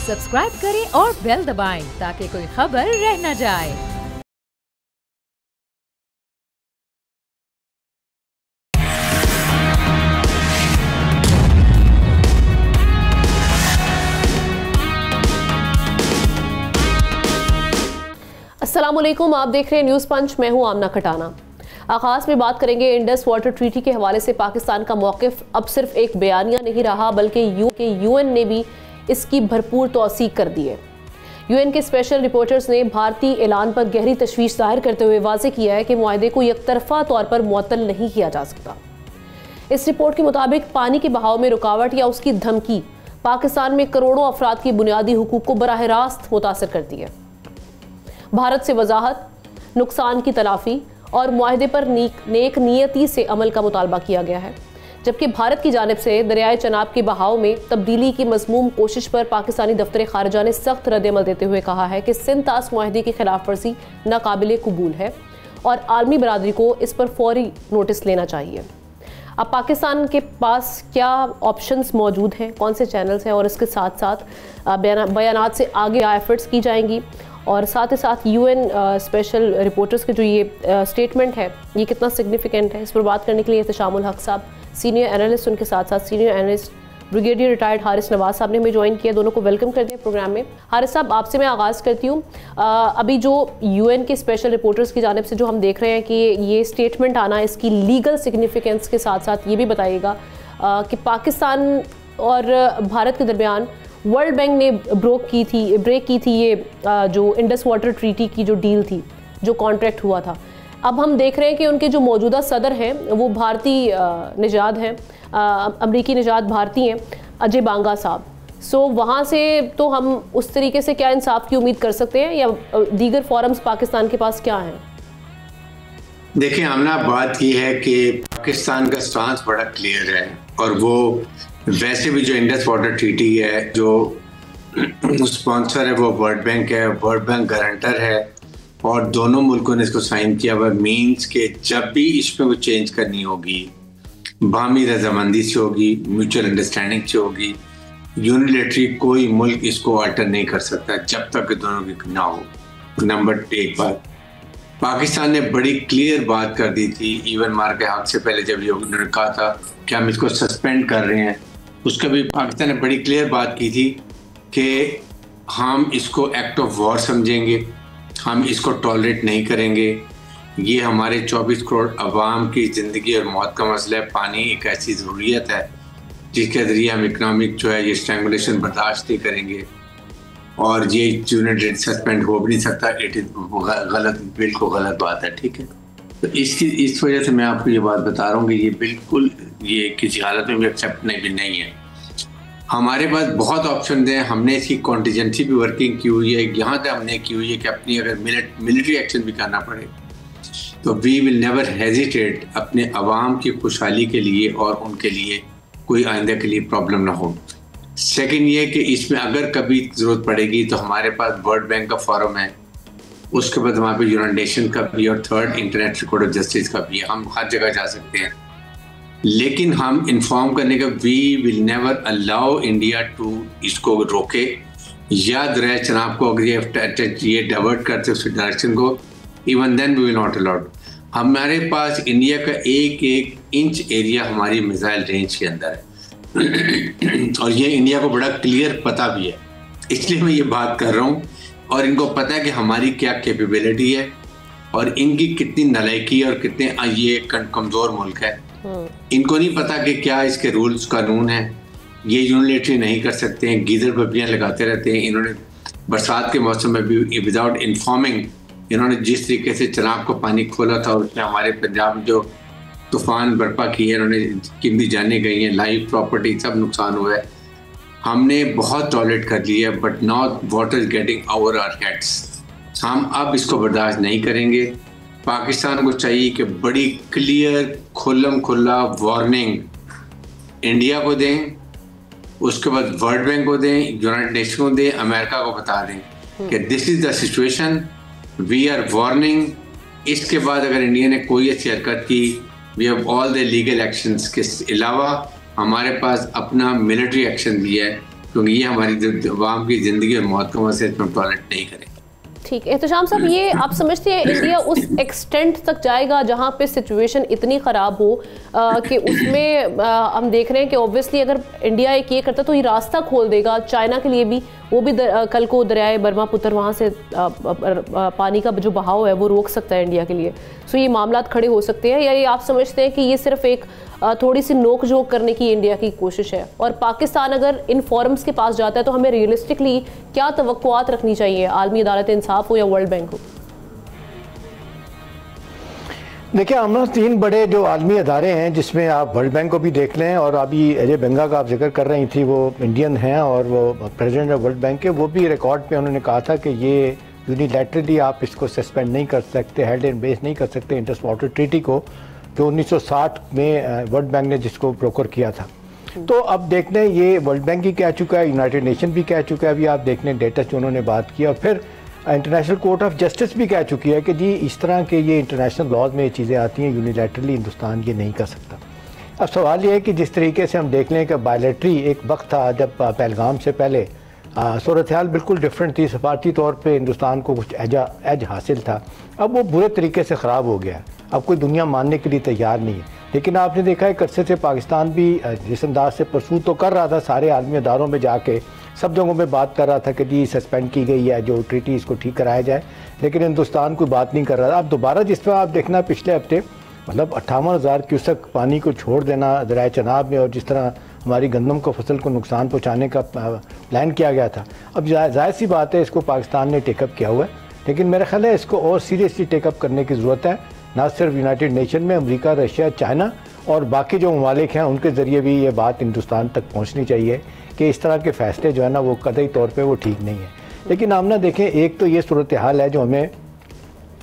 Subscribe करें और bell दबाएं ताकि कोई खबर रह न जाए। अस्सलामुअलैकुम, आप देख रहे हैं न्यूज़ पंच। मैं हूं आमना खटाना। आगाज में बात करेंगे इंडस वाटर ट्रीटी के हवाले से। पाकिस्तान का मौक़िफ़ अब सिर्फ एक बयानिया नहीं रहा बल्कि यूएन ने भी इसकी भरपूर तौसीक कर दी है। यूएन के स्पेशल रिपोर्टर्स ने भारतीय ऐलान पर गहरी तशवीश जाहिर करते हुए वाज़ेह किया है कि मुआहदे को यकतरफा तौर पर मुअत्तल नहीं किया जा सकता। इस रिपोर्ट के मुताबिक पानी के बहाव में रुकावट या उसकी धमकी पाकिस्तान में करोड़ों अफराद की बुनियादी हुकूक को बराह रास्त मुतासर करती है। भारत से वजाहत, नुकसान की तलाफी और मुआहदे पर नेक नियती से अमल का मुतालबा किया गया है, जबकि भारत की जानिब से दरियाए चनाब के बहाव में तब्दीली की मज़मूम कोशिश पर पाकिस्तानी दफ्तर ख़ारिजा ने सख्त रद्द-ए-अमल देते हुए कहा है कि सिंध-तास मुआहदे की खिलाफ वर्जी नाकाबिले कबूल है और आलमी बरादरी को इस पर फौरी नोटिस लेना चाहिए। अब पाकिस्तान के पास क्या ऑप्शंस मौजूद हैं, कौन से चैनल्स हैं और इसके साथ साथ बयानात से आगे क्या एफर्ट्स की जाएंगी और साथ ही साथ यूएन स्पेशल रिपोर्टर्स के जो ये स्टेटमेंट है ये कितना सिग्निफिकेंट है, इस पर बात करने के लिए एहतशामुल हक साहब सीनियर एनालिस्ट, उनके साथ साथ senior analyst brigadier retired Haris Nawaz साहब ने हमें ज्वाइन किया। दोनों को वेलकम करते हैं प्रोग्राम में। हारिस साहब, आपसे मैं आगाज़ करती हूँ। अभी जो यूएन के स्पेशल रिपोर्टर्स की जानिब से जो हम देख रहे हैं कि ये स्टेटमेंट आना, इसकी लीगल सिग्निफिकेंस के साथ साथ ये भी बताइएगा कि पाकिस्तान और भारत के दरमियान वर्ल्ड बैंक ने ब्रेक की थी ये जो इंडस वाटर ट्रीटी की जो डील थी, जो कॉन्ट्रैक्ट हुआ था। अब हम देख रहे हैं कि उनके जो मौजूदा सदर हैं वो भारतीय निजाद हैं, अमरीकी निजाद भारतीय हैं, अजय बांगा साहब। सो वहाँ से तो हम उस तरीके से क्या इंसाफ की उम्मीद कर सकते हैं या दीगर फोरम्स पाकिस्तान के पास क्या हैं? देखिए आमना, बात ये है कि पाकिस्तान का स्टांस बड़ा क्लियर है और वो वैसे भी जो इंडस वाटर ट्रीटी है, जो स्पॉन्सर है वो वर्ल्ड बैंक है, वर्ल्ड बैंक गारंटर है और दोनों मुल्कों ने इसको साइन किया हुआ। मीन्स के जब भी इसमें वो चेंज करनी होगी बाहमी रजामंदी से होगी, म्यूचुअल अंडरस्टैंडिंग से होगी। यूनिलेटरी कोई मुल्क इसको अल्टर नहीं कर सकता जब तक कि दोनों की ना हो। नंबर एक बात, पाकिस्तान ने बड़ी क्लियर बात कर दी थी इवन मार के हक से पहले जब ये उन्होंने कहा था कि हम इसको सस्पेंड कर रहे हैं, उसका भी पाकिस्तान ने बड़ी क्लियर बात की थी कि हम इसको एक्ट ऑफ वॉर समझेंगे, हम इसको टॉलरेट नहीं करेंगे। ये हमारे 24 करोड़ अवाम की ज़िंदगी और मौत का मसला है। पानी एक ऐसी ज़रूरियत है जिसके ज़रिए हम इकनॉमिक जो है ये स्ट्रैंगुलेशन बर्दाश्त नहीं करेंगे और ये यूनिट सस्पेंड हो भी नहीं सकता। इट इज़ गलत, बिल्कुल गलत बात है। ठीक है, तो इस वजह से मैं आपको ये बात बता रहा हूँ कि ये बिल्कुल ये किसी हालत में भी एक्सेप्ट नहीं है। हमारे पास बहुत ऑप्शन हैं, हमने इसकी कॉन्टीजेंसी भी वर्किंग की हुई है, यहाँ तक हमने की हुई है कि अपनी अगर मिलिट्री एक्शन भी करना पड़े तो वी विल नेवर हेजिटेट अपने अवाम की खुशहाली के लिए और उनके लिए कोई आइंदा के लिए प्रॉब्लम ना हो। सेकंड ये कि इसमें अगर कभी ज़रूरत पड़ेगी तो हमारे पास वर्ल्ड बैंक का फॉरम है, उसके बाद वहाँ पे यूनाइटेड नेशन का भी और third international court of justice का भी, हम हर जगह जा सकते हैं। लेकिन हम इन्फॉर्म करने का we will never allow India to इसको रोके। याद रहे चनाब को अगर ये डाइवर्ट करते उसके डायरेक्शन को, even then we will not allowed. हमारे पास इंडिया का एक इंच एरिया हमारी मिसाइल रेंज के अंदर है और ये इंडिया को बड़ा क्लियर पता भी है, इसलिए मैं ये बात कर रहा हूँ। और इनको पता है कि हमारी क्या कैपेबिलिटी है और इनकी कितनी नालायकी और कितने ये कमज़ोर मुल्क है। इनको नहीं पता कि क्या इसके रूल्स कानून हैं। ये यूनिलेटरी नहीं कर सकते हैं, गीजर बब्बियाँ लगाते रहते हैं। इन्होंने बरसात के मौसम में भी विदाउट इन्फॉर्मिंग इन्होंने जिस तरीके से चनाब को पानी खोला था उसमें हमारे पंजाब में जो तूफ़ान बर्पा किए, इन्होंने कीमती जानें गई हैं, लाइफ प्रॉपर्टी सब नुकसान हुआ है। हमने बहुत टॉलरेट कर लिया है but now water is getting over our heads. हम अब इसको बर्दाश्त नहीं करेंगे। पाकिस्तान को चाहिए कि बड़ी क्लियर खुल्लम खुल्ला वार्निंग इंडिया को दें, उसके बाद वर्ल्ड बैंक को दें, यूनाइटेड नेशन को दें, अमेरिका को बता दें कि this is the situation, we are warning. इसके बाद अगर इंडिया ने कोई ऐसी हरकत की, we have all the legal actions के अलावा हमारे पास अपना मिलिट्री एक्शन भी है क्योंकि ये हमारी आवाम की ज़िंदगी और मौत का मसला, इसमें टॉलरेट नहीं करें। ठीक है एहतशाम साहब, ये आप समझते हैं इंडिया उस एक्सटेंट तक जाएगा जहां पे सिचुएशन इतनी ख़राब हो कि उसमें हम देख रहे हैं कि ऑब्वियसली अगर इंडिया एक ये करता तो ये रास्ता खोल देगा चाइना के लिए भी, वो भी कल को दरियाए ब्रह्मपुत्र वहाँ से पानी का जो बहाव है वो रोक सकता है इंडिया के लिए। सो ये मामला खड़े हो सकते हैं, या ये आप समझते हैं कि ये सिर्फ एक थोड़ी सी नोक झोंक करने की इंडिया की कोशिश है? और पाकिस्तान अगर इन फोरम्स के पास जाता है तो हमें रियलिस्टिकली क्या तवक्कुआत रखनी चाहिए, आलमी अदालत इंसाफ हो या वर्ल्ड बैंक हो? देखिए आमना, 3 बड़े जो आलमी अदारे हैं जिसमें आप वर्ल्ड बैंक को भी देख लें, और अभी अजय बेंगा का आप जिक्र कर रही थी, वो इंडियन हैं और वो प्रेसिडेंट ऑफ वर्ल्ड बैंक के, वो भी रिकॉर्ड पे उन्होंने कहा था कि ये यूनिलैटरली आप इसको सस्पेंड नहीं कर सकते, हेल्ड एंड बेस नहीं कर सकते इंडस वाटर ट्रीटी को, जो 1960 में वर्ल्ड बैंक ने जिसको ब्रोकर किया था। तो अब देख लें ये वर्ल्ड बैंक भी कह चुका है, यूनाइटेड नेशन भी कह चुका है, अभी आप देख लें डेटा जो उन्होंने बात की, और फिर इंटरनेशनल कोर्ट ऑफ जस्टिस भी कह चुकी है कि जी इस तरह के ये इंटरनेशनल लॉज में ये चीज़ें आती हैं, यूनिलैटरली हिंदुस्तान ये नहीं कर सकता। अब सवाल ये है कि जिस तरीके से हम देख लें कि बायलैटरी एक वक्त था जब पहलगाम से पहले सूरत हाल बिल्कुल डिफरेंट थी, सफारती तौर पे हिंदुस्तान को कुछ एज हासिल था, अब वो बुरे तरीके से ख़राब हो गया, अब कोई दुनिया मानने के लिए तैयार नहीं है। लेकिन आपने देखा है अरसे से पाकिस्तान भी जिस अंदाज से परसूत तो कर रहा था, सारे आलमी अदारों में जाके सब जगहों में बात कर रहा था कि जी सस्पेंड की गई है जो ट्रीटी, इसको ठीक कराया जाए, लेकिन हिंदुस्तान कोई बात नहीं कर रहा था। अब दोबारा जिस तरह आप देखना पिछले हफ्ते मतलब 58,000 क्यूसेक पानी को छोड़ देना दरिया चनाब में, और जिस तरह हमारी गंदम को फसल को नुकसान पहुँचाने का प्लान किया गया था, अब जाहिर सी बात है इसको पाकिस्तान ने टेकअप किया हुआ है, लेकिन मेरा ख्याल है इसको और सीरियसली टेकअप करने की ज़रूरत है, ना सिर्फ यूनाइटेड नेशन में, अमेरिका, रशिया, चाइना और बाकी जो ममालिक हैं उनके ज़रिए भी ये बात हिंदुस्तान तक पहुँचनी चाहिए कि इस तरह के फ़ैसले जो है ना वो कतई तौर पे वो ठीक नहीं है। लेकिन हम ना देखें, एक तो ये सूरत हाल है जो हमें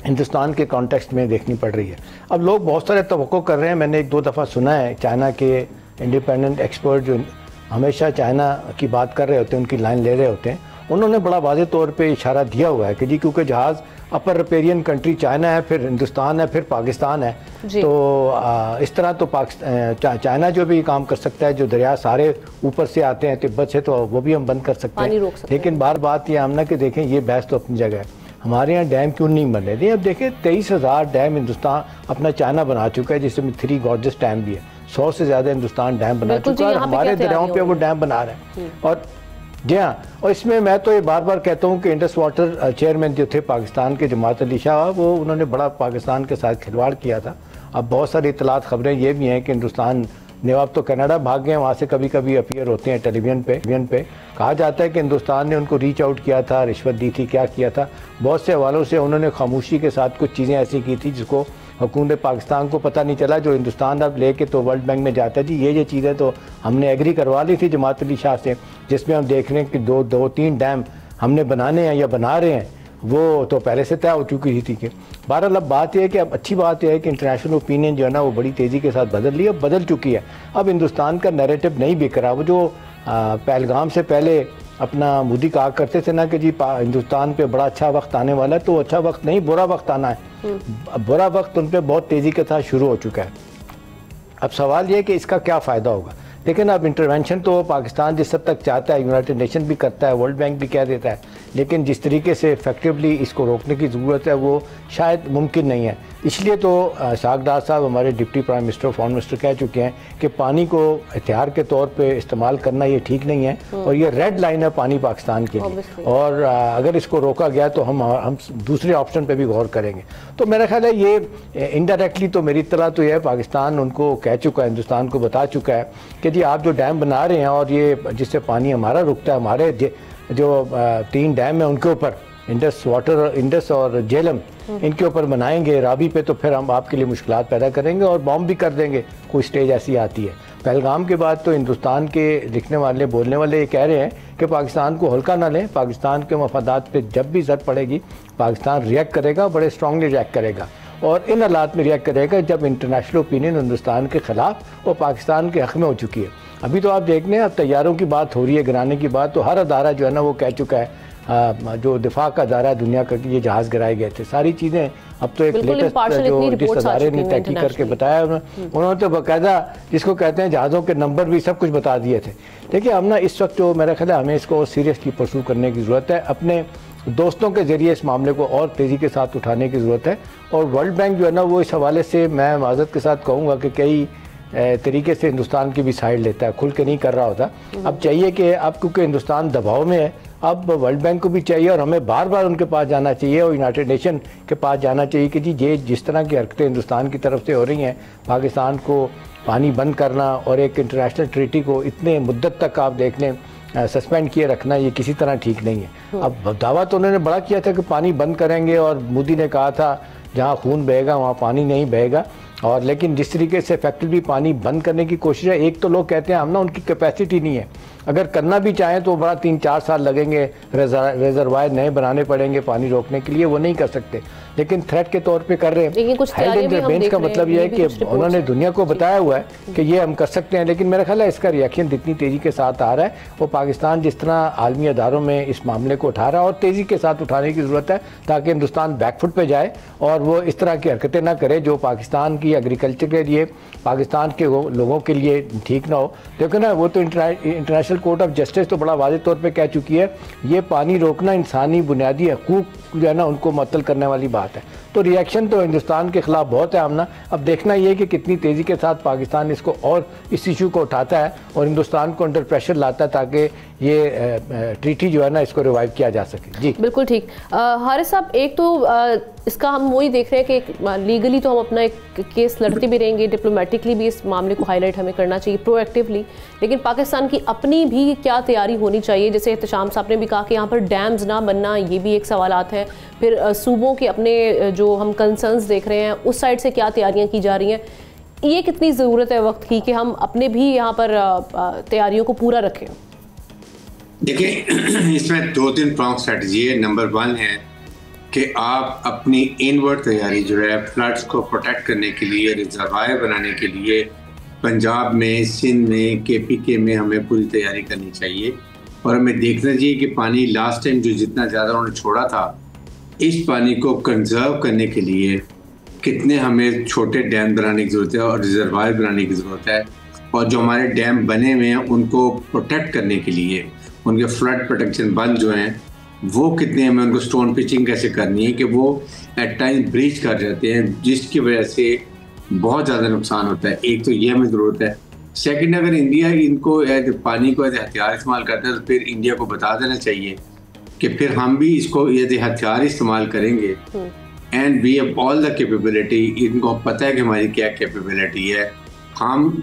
हिंदुस्तान के कॉन्टेक्स्ट में देखनी पड़ रही है। अब लोग बहुत सारे तवक्को कर रहे हैं, मैंने 1-2 दफ़ा सुना है चाइना के इंडिपेंडेंट एक्सपर्ट जो हमेशा चाइना की बात कर रहे होते हैं, उनकी लाइन ले रहे होते हैं, उन्होंने बड़ा वाज़ेह तौर पे इशारा दिया हुआ है कि जी क्योंकि जहाज़ अपर रिपेरियन कंट्री चाइना है, फिर हिंदुस्तान है, फिर पाकिस्तान है, तो इस तरह तो चाइना जो भी काम कर सकता है, जो दरिया सारे ऊपर से आते हैं तिब्बत से, तो वो भी हम बंद कर सकते हैं। लेकिन बात ये आमना कि देखें ये बहस तो अपनी जगह है, हमारे यहाँ डैम क्यों नहीं बन रहे थे। अब देखें 23,000 डैम हिंदुस्तान अपना चाइना बना चुका है, जिसमें 3 गॉर्जियस डैम भी है, 100 से ज़्यादा हिंदुस्तान डैम बना चुका है, और हमारे दरियाओं पे वो डैम बना रहे हैं। और जी हाँ, और इसमें मैं तो ये बार बार कहता हूँ कि इंडस वाटर चेयरमैन जो थे पाकिस्तान के जमात अली शाह, वो उन्होंने बड़ा पाकिस्तान के साथ खिलवाड़ किया था। अब बहुत सारी इतलात खबरें ये भी हैं कि हिंदुस्तान ने अब तो कनाडा भाग गए, वहाँ से कभी कभी अपीयर होते हैं टेलीविज़न पे कहा जाता है कि हिंदुस्तान ने उनको रीच आउट किया था, रिश्वत दी थी, क्या किया था। बहुत से हवालों से उन्होंने खामोशी के साथ कुछ चीज़ें ऐसी की थी जिसको हुकूमत पाकिस्तान को पता नहीं चला, जो हिंदुस्तान अब लेके तो वर्ल्ड बैंक में जाता है जी ये चीज़ें तो हमने एग्री करवा ली थी जमात अली शाह से, जिसमें हम देख रहे हैं कि 2-3 डैम हमने बनाने हैं या बना रहे हैं, वो तो पहले से तय हो चुकी थी। कि बहरहाल अब बात यह है कि अब अच्छी बात यह है कि इंटरनेशनल ओपिनियन जो है ना वो बड़ी तेज़ी के साथ बदल चुकी है। अब हिंदुस्तान का नैरेटिव नहीं बिक रहा। वो जो पहलगाम से पहले अपना मोदी कहा करते थे ना कि जी हिंदुस्तान पे बड़ा अच्छा वक्त आने वाला है, तो अच्छा वक्त नहीं, बुरा वक्त आना है। बुरा वक्त उन पर बहुत तेज़ी के साथ शुरू हो चुका है। अब सवाल ये है कि इसका क्या फ़ायदा होगा। लेकिन अब इंटरवेंशन तो पाकिस्तान जिस हद तक चाहता है, यूनाइटेड नेशन भी करता है, वर्ल्ड बैंक भी कह देता है, लेकिन जिस तरीके से इफेक्टिवली इसको रोकने की ज़रूरत है वो शायद मुमकिन नहीं है। इसलिए तो शाहदार साहब हमारे deputy prime minister foreign minister कह चुके हैं कि पानी को हथियार के तौर पे इस्तेमाल करना ये ठीक नहीं है, और ये रेड लाइन है पानी पाकिस्तान के लिए, और अगर इसको रोका गया तो हम दूसरे ऑप्शन पे भी गौर करेंगे। तो मेरा ख्याल है ये इनडायरेक्टली तो मेरी इत्तला तो यह है, पाकिस्तान उनको कह चुका है, हिंदुस्तान को बता चुका है कि जी आप जो डैम बना रहे हैं और ये जिससे पानी हमारा रुकता है, हमारे जो 3 डैम है उनके ऊपर इंडस और झेलम इनके ऊपर बनाएंगे रावी पे, तो फिर हम आपके लिए मुश्किलात पैदा करेंगे और बॉम्ब भी कर देंगे। कोई स्टेज ऐसी आती है। पहलगाम के बाद तो हिंदुस्तान के लिखने वाले बोलने वाले ये कह रहे हैं कि पाकिस्तान को हल्का ना लें, पाकिस्तान के मफादात पे जब भी ज़रूरत पड़ेगी पाकिस्तान रिएक्ट करेगा, बड़े स्ट्रांगली रिएक्ट करेगा, और इन हालात में रिएक्ट करेगा जब इंटरनेशनल ओपिनियन हिंदुस्तान के ख़िलाफ़ और पाकिस्तान के हक़ में हो चुकी है। अभी तो आप देख लें, अब तैयारों की बात हो रही है, गिराने की बात, तो हर अदारा जो है ना वो कह चुका है, जो दिफा का अदारा है दुनिया का कि ये जहाज़ गिराए गए थे, सारी चीज़ें अब तो एक लेटेस्ट जो जिस अदारे ने तहकीक करके बताया उन्होंने तो बाकायदा जिसको कहते हैं जहाज़ों के नंबर भी सब कुछ बता दिए थे। देखिए हम ना इस वक्त जो मेरा ख्याल है हमें इसको सीरियसली परसू करने की ज़रूरत है, अपने दोस्तों के ज़रिए इस मामले को और तेज़ी के साथ उठाने की ज़रूरत है। और वर्ल्ड बैंक जो है ना वो इस हवाले से मैं माज़रत के साथ कहूँगा कि कई तरीके से हिंदुस्तान की भी साइड लेता है, खुल के नहीं कर रहा होता। अब चाहिए कि अब क्योंकि हिंदुस्तान दबाव में है, अब वर्ल्ड बैंक को भी चाहिए और हमें बार बार उनके पास जाना चाहिए और यूनाइटेड नेशन के पास जाना चाहिए कि जी ये जिस तरह की हरकतें हिंदुस्तान की तरफ से हो रही हैं, पाकिस्तान को पानी बंद करना और एक इंटरनेशनल ट्रीटी को इतने मुद्दत तक आप देख लें सस्पेंड किए रखना, ये किसी तरह ठीक नहीं है। अब दावा तो उन्होंने बड़ा किया था कि पानी बंद करेंगे और मोदी ने कहा था जहाँ खून बहेगा वहाँ पानी नहीं बहेगा, और लेकिन जिस तरीके से इफेक्टिवली पानी बंद करने की कोशिश है, एक तो लोग कहते हैं हम ना उनकी कैपेसिटी नहीं है, अगर करना भी चाहें तो बड़ा 3-4 साल लगेंगे, रिजर्वायर नए बनाने पड़ेंगे पानी रोकने के लिए, वो नहीं कर सकते, लेकिन थ्रेट के तौर पे कर रहे हैं। हेल्ड इंटरवेंस का मतलब ये है कि उन्होंने दुनिया को बताया हुआ है कि ये हम कर सकते हैं, लेकिन मेरा ख्याल है इसका रिएक्शन जितनी तेज़ी के साथ आ रहा है वो पाकिस्तान जिस तरह आलमी अदारों में इस मामले को उठा रहा है और तेज़ी के साथ उठाने की ज़रूरत है ताकि हिंदुस्तान बैकफुट पे जाए और वो इस तरह की हरकतें ना करे जो पाकिस्तान की एग्रीकल्चर के लिए, पाकिस्तान के लोगों के लिए ठीक ना हो। देखो ना वो तो इंटरनेशनल कोर्ट ऑफ जस्टिस तो बड़ा वाज़ेह तौर पे कह चुकी है ये पानी रोकना इंसानी बुनियादी हकूक़ जो है ना उनको मुअत्तल करने वाली बात है। तो रिएक्शन तो हिंदुस्तान के ख़िलाफ़ बहुत है आमना, अब देखना ये कि कितनी तेज़ी के साथ पाकिस्तान इसको और इस इशू को उठाता है और हिंदुस्तान को अंडर प्रेशर लाता है ताकि ये ट्रीटी जो है ना इसको रिवाइव किया जा सके। जी बिल्कुल ठीक। हारिस साहब, एक तो इसका हम वही देख रहे हैं कि लीगली तो हम अपना एक केस लड़ते भी रहेंगे, डिप्लोमेटिकली भी इस मामले को हाईलाइट हमें करना चाहिए प्रोएक्टिवली, लेकिन पाकिस्तान की अपनी भी क्या तैयारी होनी चाहिए। जैसे एहतशाम साहब ने भी कहा कि यहाँ पर डैम्स ना बनना, ये भी एक सवालात है। फिर सूबों के अपने जो हम कंसर्न्स देख रहे हैं उस साइड से क्या तैयारियाँ की जा रही हैं, ये कितनी ज़रूरत है वक्त की कि हम अपने भी यहाँ पर तैयारियों को पूरा रखें। देखिए इसमें 2-3 प्रॉन्ग स्ट्रेटजी है। नंबर 1 है कि आप अपनी इनवर्ड तैयारी जो है फ्लड्स को प्रोटेक्ट करने के लिए, रिजर्वायर बनाने के लिए पंजाब में, सिंध में, KPK में हमें पूरी तैयारी करनी चाहिए और हमें देखना चाहिए कि पानी लास्ट टाइम जो जितना ज़्यादा उन्होंने छोड़ा था, इस पानी को कंजर्व करने के लिए कितने हमें छोटे डैम बनाने की ज़रूरत है और रिजर्वायर बनाने की ज़रूरत है, और जो हमारे डैम बने हुए हैं उनको प्रोटेक्ट करने के लिए उनके फ्लड प्रोटेक्शन बंद जो हैं वो कितने हमें उनको स्टोन पिचिंग कैसे करनी है कि वो एट टाइम ब्रीच कर जाते हैं, जिसकी वजह से बहुत ज़्यादा नुकसान होता है। एक तो ये हमें ज़रूरत है। सेकंड, अगर इंडिया इनको पानी को एज हथियार इस्तेमाल करता है तो फिर इंडिया को बता देना चाहिए कि फिर हम भी इसको एज हथियार इस्तेमाल करेंगे and we have all the capability. इनको पता है कि हमारी क्या कैपेबिलिटी है, हम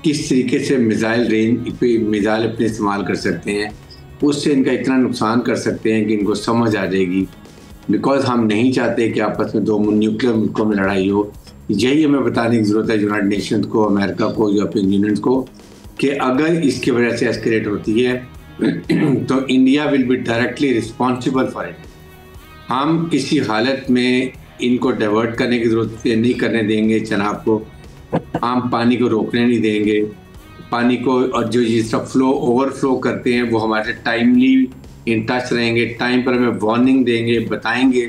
किस तरीके से मिसाइल रेंज पे मिसाइल अपने इस्तेमाल कर सकते हैं, उससे इनका इतना नुकसान कर सकते हैं कि इनको समझ आ जाएगी। बिकॉज हम नहीं चाहते कि आपस में 2 न्यूक्लियर मुल्कों में लड़ाई हो। यही हमें बताने की ज़रूरत है यूनाइटेड नेशंस को, अमेरिका को, यूरोपियन यूनियन को कि अगर इसकी वजह से एस्केलेट होती है तो India will be directly responsible for it. हम किसी हालत में इनको डाइवर्ट करने की ज़रूरत नहीं करने देंगे जनाब को, हम पानी को रोकने नहीं देंगे, पानी को, और जो जिस तरह फ्लो ओवरफ्लो करते हैं वो हमारे टाइमली इन टच रहेंगे, टाइम पर हमें वार्निंग देंगे, बताएंगे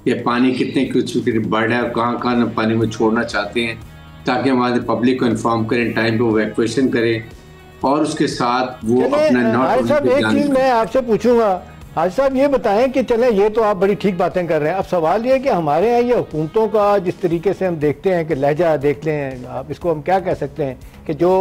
कि पानी कितने कुछ बढ़ है और कहाँ कहाँ पानी में छोड़ना चाहते हैं, ताकि हमारे पब्लिक को इन्फॉर्म करें, टाइम पे वैक्यूएशन करें और उसके साथ वो अपना एक चीज़ मैं आपसे पूछूंगा आज साहब, ये बताएं कि चलें ये तो आप बड़ी ठीक बातें कर रहे हैं, अब सवाल ये है कि हमारे यहाँ ये हुकूमतों का जिस तरीके से हम देखते हैं कि लहजा देख लें, आप इसको हम क्या कह सकते हैं कि जो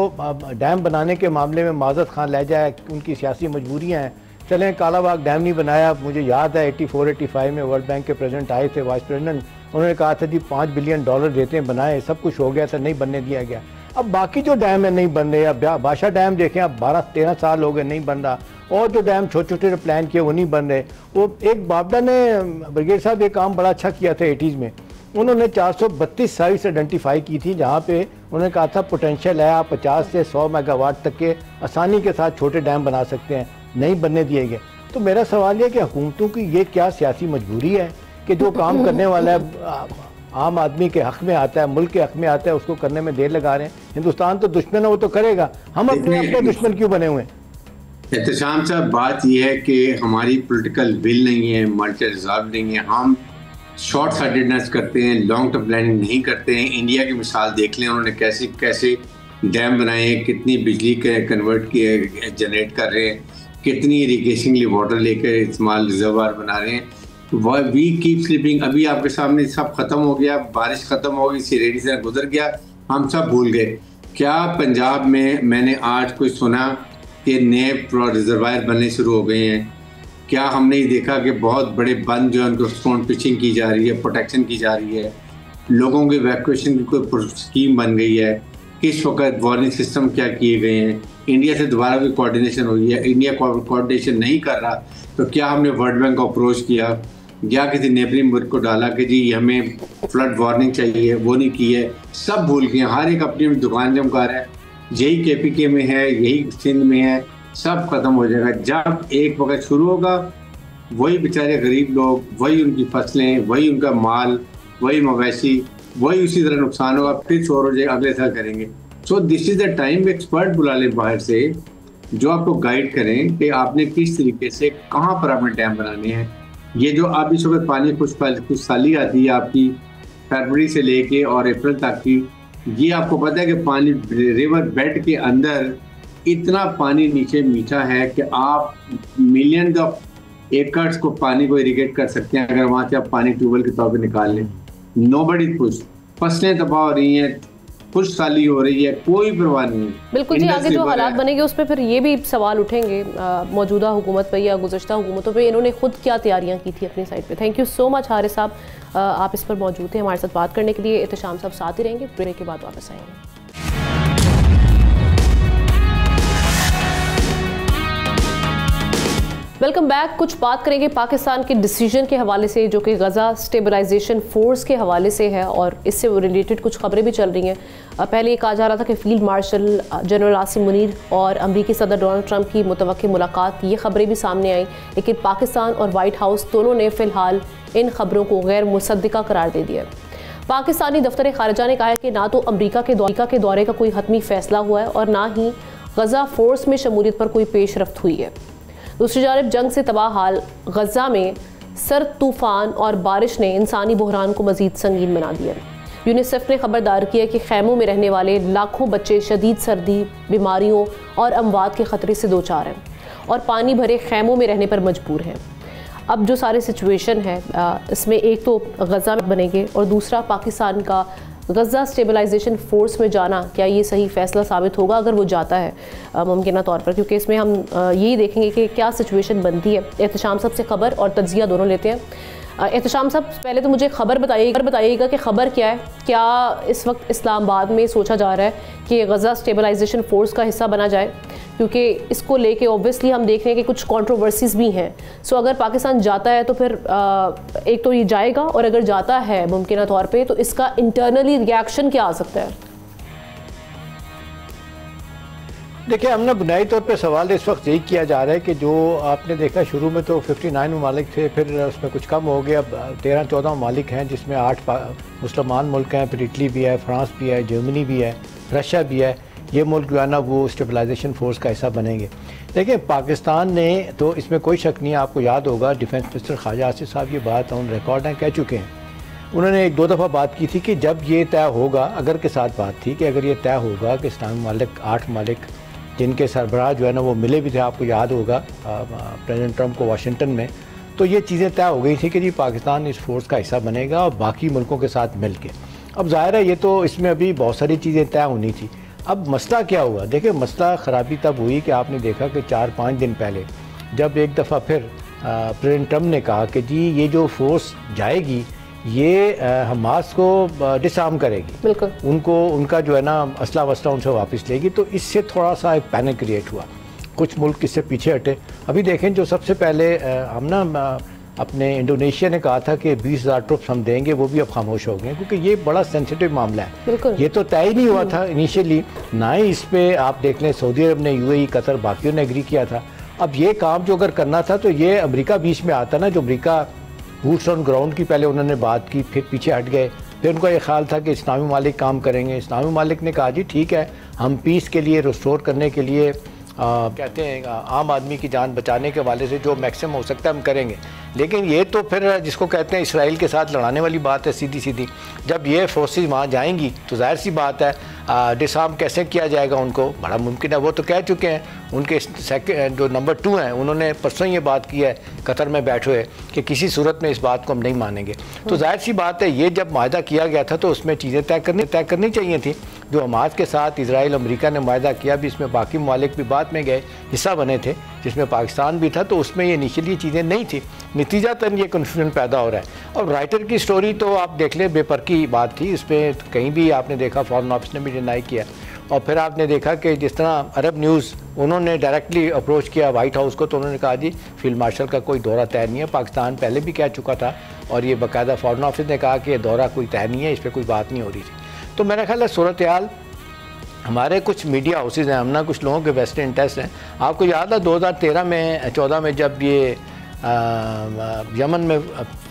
डैम बनाने के मामले में माज़त खान लहजा है, उनकी सियासी मजबूरियाँ हैं। चलें कालाबाग डैम नहीं बनाया, मुझे याद है 84-85 में वर्ल्ड बैंक के प्रेसिडेंट आए थे, वाइस प्रेसिडेंट, उन्होंने कहा था जी $5 बिलियन देते हैं, बनाए, सब कुछ हो गया था, नहीं बनने दिया गया। अब बाकी जो डैम है नहीं बन रहे, अब बादशाह डैम देखें अब 12-13 साल हो गए नहीं बन रहा, और जो डैम छोटे छोटे प्लान किए वो नहीं बन रहे। वो एक बाबडा ने, ब्रिगेड साहब एक काम बड़ा अच्छा किया था 80s में, उन्होंने 432 साइट्स आइडेंटिफाई की थी जहाँ पे उन्होंने कहा था पोटेंशियल है, आप 50 से 100 मेगावाट तक के आसानी के साथ छोटे डैम बना सकते हैं, नहीं बनने दिए गए। तो मेरा सवाल ये कि हुकूमतों की ये क्या सियासी मजबूरी है कि जो काम करने वाला है आम आदमी के हक में आता है, मुल्क के हक में आता है, उसको करने में देर लगा रहे हैं। हिंदुस्तान तो दुश्मन है, वो तो करेगा, हम अपने दुश्मन क्यों बने हुए हैं? एहतशाम साहब, बात यह है कि हमारी पॉलिटिकल विल नहीं है, मल्टी रिजॉल्व नहीं है। हम शॉर्ट साइटेडनेस करते हैं, लॉन्ग टर्म प्लानिंग नहीं करते हैं। इंडिया की मिसाल देख लें, उन्होंने कैसे कैसे डैम बनाए, कितनी बिजली कन्वर्ट किए जनरेट कर रहे हैं, कितनी इरिगेशन वाटर लेकर इस्तेमाल रिजर्वायर बना रहे हैं। We keep sleeping. अभी आपके सामने सब खत्म हो गया, बारिश खत्म हो गई, सिरेडी से गुजर गया, हम सब भूल गए। क्या पंजाब में मैंने आज कोई सुना कि नए रिजर्वायर बनने शुरू हो गए हैं? क्या हमने ये देखा कि बहुत बड़े बंद जो है उनको स्टोन पिचिंग की जा रही है, प्रोटेक्शन की जा रही है, लोगों के इवैक्यूएशन की कोई स्कीम बन गई है? किस वक्त वार्निंग सिस्टम क्या किए गए हैं? इंडिया से दोबारा भी कोऑर्डिनेशन हुई है? इंडिया कोऑर्डिनेशन नहीं कर रहा तो क्या हमने वर्ल्ड बैंक को अप्रोच किया या किसी नेबरिंग मुल्क को डाला कि जी हमें फ्लड वार्निंग चाहिए? वो नहीं की है, सब भूल गए। हर एक अपनी दुकान जमका रहा है। यही KPK में है, यही सिंध में है, सब खत्म हो जाएगा। जब एक वक्त शुरू होगा, वही बेचारे गरीब लोग, वही उनकी फसलें, वही उनका माल, वही मवेशी, वही उसी तरह नुकसान होगा, फिर शोर हो जाएगा, अगले साल करेंगे। So this is the time expert बुला लें बाहर से जो आपको गाइड करें कि आपने किस तरीके से कहाँ पर आपने डैम बनाने हैं। ये जो आप इस वक्त पानी कुछ साली आती है आपकी फरवरी से लेके और अप्रैल तक की, ये आपको पता है कि पानी रिवर बेड के अंदर इतना पानी नीचे मीठा है कि आप मिलियंस ऑफ एकर्स को पानी को इरिगेट कर सकते हैं अगर वहां से आप पानी ट्यूबवेल के तौर पे निकाल लें। नोबडी खुश, फसलें तबाह हो रही हैं, खुश साली हो रही है, कोई परवाह नहीं है। बिल्कुल जी, आगे जो हालात बनेंगे उस पर फिर ये भी सवाल उठेंगे मौजूदा हुकूमत पे या गुज़श्ता हुकूमतों पे, इन्होंने खुद क्या तैयारियां की थी अपनी साइड पे। Thank you so much Haris साहब, आप इस पर मौजूद थे हमारे साथ बात करने के लिए। एहतशाम साहब साथ ही रहेंगे, ब्रेक के बाद वापस आएंगे। Welcome back. कुछ बात करेंगे पाकिस्तान के डिसीजन के हवाले से जो कि गज़ा स्टेबलाइजेशन फोर्स के हवाले से है, और इससे रिलेटेड कुछ खबरें भी चल रही हैं। पहले ये कहा जा रहा था कि field marshal general Asim Munir और अमरीकी सदर डोनाल्ड ट्रंप की मुतवक्की मुलाकात, ये खबरें भी सामने आई, लेकिन पाकिस्तान और वाइट हाउस दोनों ने फ़िलहाल इन खबरों को गैर मुसद्दिका करार दे दिया। पाकिस्तानी दफ्तर ख़ारिजा ने कहा है कि ना तो अमरीका के दौरे का कोई हतमी फ़ैसला हुआ है और ना ही गज़ा फोर्स में शमूलियत पर कोई पेशरफ्त हुई है। दूसरी जानब जंग से तबाह हाल गज़ा में सर्द तूफ़ान और बारिश ने इंसानी बहरान को मज़ीद संगीन बना दिया। यूनिसेफ ने खबरदार किया कि खैमों में रहने वाले लाखों बच्चे शदीद सर्दी, बीमारियों और अमवात के ख़तरे से दोचार हैं और पानी भरे खैमों में रहने पर मजबूर हैं। अब जो सारे सिचुएशन है इसमें एक तो गज़ा में बनेंगे और दूसरा पाकिस्तान का गज़ा स्टेबलाइजेशन फोर्स में जाना, क्या ये सही फ़ैसला साबित होगा अगर वो जाता है मुमकिन तौर पर, क्योंकि इसमें हम यही देखेंगे कि क्या सिचुएशन बनती है। एहतशाम साहब से खबर और तज्जिया दोनों लेते हैं। एहतशाम साहब, पहले तो मुझे खबर बताइएगा कि खबर क्या है। क्या इस वक्त इस्लामाबाद में सोचा जा रहा है कि गज़ा स्टेबलाइजेशन फोर्स का हिस्सा बना जाए, क्योंकि इसको लेके ऑब्वियसली हम देख रहे हैं कि कुछ कंट्रोवर्सीज भी हैं। सो अगर पाकिस्तान जाता है तो फिर एक तो ये जाएगा, और अगर जाता है मुमकिन तौर पे तो इसका इंटरनली रिएक्शन क्या आ सकता है? देखिए, हमने बुनियादी तौर पे सवाल इस वक्त यही किया जा रहा है कि जो आपने देखा शुरू में तो 59 ममालिक थे, फिर उसमें कुछ कम हो गया, 13-14 ममालिक हैं जिसमें 8 मुसलमान मुल्क हैं, फिर इटली भी है, फ्रांस भी है, जर्मनी भी है, रशिया भी है। ये मुल्क जो है ना वो स्टेबलाइजेशन फोर्स का हिस्सा बनेंगे। देखिए, पाकिस्तान ने तो इसमें कोई शक नहीं है, आपको याद होगा डिफेंस मिनिस्टर ख्वाजा आसिफ साहब ये बात ऑन रिकॉर्ड हैं, कह चुके हैं। उन्होंने 1-2 दफ़ा बात की थी कि जब ये तय होगा, अगर के साथ बात थी कि अगर ये तय होगा कि इस्लामी ममालिक 8 ममालिक जिनके सरबराह जो है ना वो मिले भी थे, आपको याद होगा प्रेसिडेंट ट्रंप को वाशिंगटन में, तो ये चीज़ें तय हो गई थी कि जी पाकिस्तान इस फोर्स का हिस्सा बनेगा और बाकी मुल्कों के साथ मिल के। अब ज़ाहिर है ये तो इसमें अभी बहुत सारी चीज़ें तय होनी थी। अब मसला क्या हुआ? देखिए, मसला ख़राबी तब हुई कि आपने देखा कि 4-5 दिन पहले जब एक दफ़ा फिर प्रेसिडेंट ट्रंप ने कहा कि जी ये जो फोर्स जाएगी ये हमास को डिसआर्म करेगी, बिल्कुल उनको उनका जो है ना असला वसला उनसे वापस लेगी, तो इससे थोड़ा सा एक पैनिक क्रिएट हुआ। कुछ मुल्क इससे पीछे हटे। अभी देखें, जो सबसे पहले हम ना अपने इंडोनेशिया ने कहा था कि 20,000 ट्रुप्स हम देंगे, वो भी अब खामोश हो गए क्योंकि ये बड़ा सेंसिटिव मामला है। ये तो तय ही नहीं हुआ था इनिशियली, ना ही इस पर आप देख लें सऊदी अरब ने, UAE, कतर, बाकियों ने एग्री किया था। अब ये काम जो अगर करना था तो ये अमेरिका बीच में आता ना, जो अमेरिका बूट्स ऑन ग्राउंड की पहले उन्होंने बात की, फिर पीछे हट गए, फिर उनका ये ख्याल था कि इस्लामी ममालिक काम करेंगे। इस्लामी ममालिक ने कहा जी ठीक है, हम पीस के लिए रिस्टोर करने के लिए कहते हैं आम आदमी की जान बचाने के हवाले से जो मैक्सिमम हो सकता है हम करेंगे। लेकिन ये तो फिर जिसको कहते हैं इसराइल के साथ लड़ाने वाली बात है सीधी सीधी। जब ये फोर्सेस वहाँ जाएंगी तो जाहिर सी बात है डिसआर्म कैसे किया जाएगा उनको बड़ा मुमकिन है। वो तो कह चुके हैं, उनके जो नंबर 2 हैं उन्होंने परसों ये बात की है कतर में बैठे हुए कि किसी सूरत में इस बात को हम नहीं मानेंगे। तो जाहिर सी बात है ये जब मायदा किया गया था तो उसमें चीज़ें तय करनी चाहिए थी। जो हमास के साथ इसराइल अमेरिका ने मायदा किया भी, इसमें बाकी ममालिक भी बाद में गए हिस्सा बने थे जिसमें पाकिस्तान भी था, तो उसमें ये इनिशियली चीज़ें नहीं थी। नतीजातन ये कन्फ्यूजन पैदा हो रहा है। और राइटर की स्टोरी तो आप देख लें बेपर की बात थी, इसमें कहीं भी आपने देखा फॉरेन ऑफिस ने भी डिनाई किया। और फिर आपने देखा कि जिस तरह अरब न्यूज़ उन्होंने डायरेक्टली अप्रोच किया वाइट हाउस को, तो उन्होंने कहा जी फील्ड मार्शल का कोई दौरा तय नहीं है। पाकिस्तान पहले भी कह चुका था और ये बाकायदा फॉरेन ऑफिस ने कहा कि ये दौरा कोई तय नहीं है, इस पर कोई बात नहीं हो रही थी। तो मेरा ख्याल है सूरत हाल हमारे कुछ मीडिया हाउसेज हैं, हमने कुछ लोगों के वेस्ट इंटरेस्ट हैं। आपको याद है 2013-14 में जब ये यमन में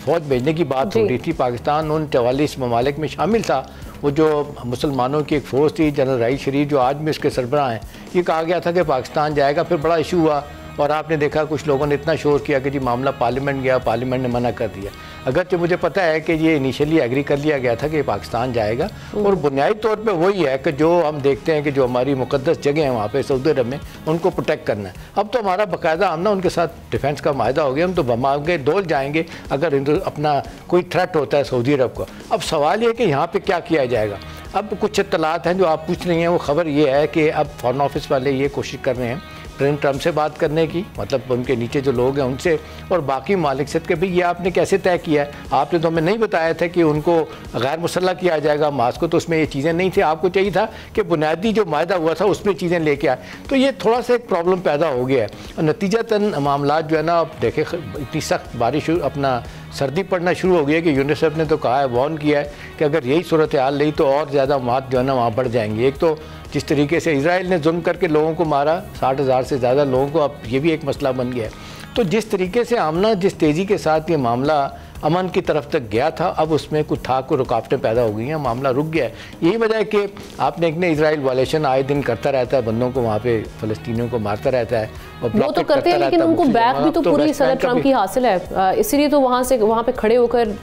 फ़ौज भेजने की बात हो रही थी, पाकिस्तान उन 44 ममालिक में शामिल था। वो जो मुसलमानों की एक फ़ौज थी, जनरल राइस शरीफ जो आज भी उसके सरबराह हैं, ये कहा गया था कि पाकिस्तान जाएगा। फिर बड़ा इशू हुआ और आपने देखा कुछ लोगों ने इतना शोर किया कि जी मामला पार्लियामेंट गया, पार्लियामेंट ने मना कर दिया। अगरचे मुझे पता है कि ये इनिशियली एग्री कर लिया गया था कि पाकिस्तान जाएगा और बुनियादी तौर पे वही है कि जो हम देखते हैं कि जो हमारी मुकद्दस जगह हैं वहाँ पे सऊदी अरब में, उनको प्रोटेक्ट करना है। अब तो हमारा बाकायदा हम ना उनके साथ डिफेंस का मायदा हो गया, हम तो आगे डोल जाएंगे अगर अपना कोई थ्रेट होता है सऊदी अरब को। अब सवाल ये है कि यहाँ पर क्या किया जाएगा। अब कुछ इत्तलात हैं जो आप पूछ रही हैं, वो खबर ये है कि अब फॉरेन ऑफिस वाले ये कोशिश कर रहे हैं प्रेसिडेंट ट्रंप से बात करने की, मतलब उनके नीचे जो लोग हैं उनसे और बाकी मालिक से कि भाई ये आपने कैसे तय किया है। आपने तो हमें नहीं बताया था कि उनको गैर मुसल्लह किया जाएगा हमास को, तो उसमें ये चीज़ें नहीं थी। आपको चाहिए था कि बुनियादी जो मायदा हुआ था उसमें चीज़ें लेके आए। तो ये थोड़ा सा एक प्रॉब्लम पैदा हो गया है और नतीजतन मामला जो है ना, आप देखें इतनी सख्त बारिश अपना सर्दी पड़ना शुरू हो गई है कि यूनिसेफ ने तो कहा है, वार्न किया है कि अगर यही सूरत हाल रही तो और ज़्यादा मौत जो है ना वहाँ बढ़ जाएंगी। एक तो जिस तरीके से इजराइल ने जुल्म करके लोगों को मारा, 60,000 से ज़्यादा लोगों को, अब ये भी एक मसला बन गया है। तो जिस तरीके से आमना जिस तेज़ी के साथ ये मामला अमन की तरफ तक गया था, अब उसमें कुछ रुकावटें पैदा हो गई हैं, मामला रुक गया है। यही वजह है कि आपने एक इजराइल वायलेशन आए दिन करता रहता है, बंदों को वहाँ पे फ़लस्तीनियों को मारता रहता है। वो तो करते हैं लेकिन उनको बैक भी तो पूरी सदर ट्रंप की हासिल है, इसीलिए तो वहाँ पे खड़े होकर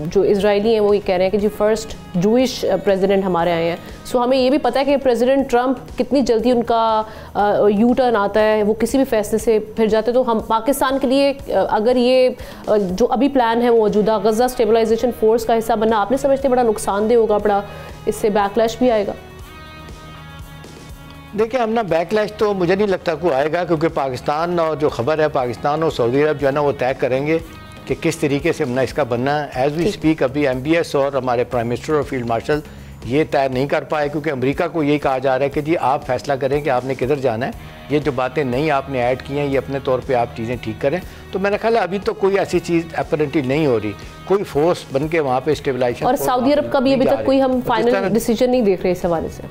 जो इजरायली हैं वो ये कह रहे हैं कि जी फर्स्ट जूइश प्रेसिडेंट हमारे आए हैं। सो हमें ये भी पता है कि प्रेसिडेंट ट्रंप कितनी जल्दी उनका यू टर्न आता है, वो किसी भी फैसले से फिर जाते। तो हम पाकिस्तान के लिए अगर ये जो अभी प्लान है वो मौजूदा गजा स्टेबलाइजेशन फोर्स का हिस्सा बनना, आपने समझते बड़ा नुकसानदेह होगा, बड़ा इससे बैकलैश भी आएगा? देखिए हम ना बैकलैश तो मुझे नहीं लगता कोई आएगा, क्योंकि पाकिस्तान और जो खबर है पाकिस्तान और सऊदी अरब जो है ना वो तय करेंगे कि किस तरीके से हमने इसका बनना है। एज वी स्पीक अभी MBS और हमारे प्राइम मिनिस्टर और फील्ड मार्शल ये तय नहीं कर पाए, क्योंकि अमेरिका को यही कहा जा रहा है कि जी आप फैसला करें कि आपने किधर जाना है। ये जो बातें नहीं आपने ऐड की हैं ये अपने तौर पे आप चीज़ें ठीक करें। तो मेरा ख्याल है अभी तो कोई ऐसी चीज़ अपरेंटली नहीं हो रही, कोई फोर्स बन के वहाँ पे स्टेबलाइजेशन। और सऊदी अरब का भी अभी तक कोई हम फाइनल डिसीजन नहीं देख रहे इस हवाले से,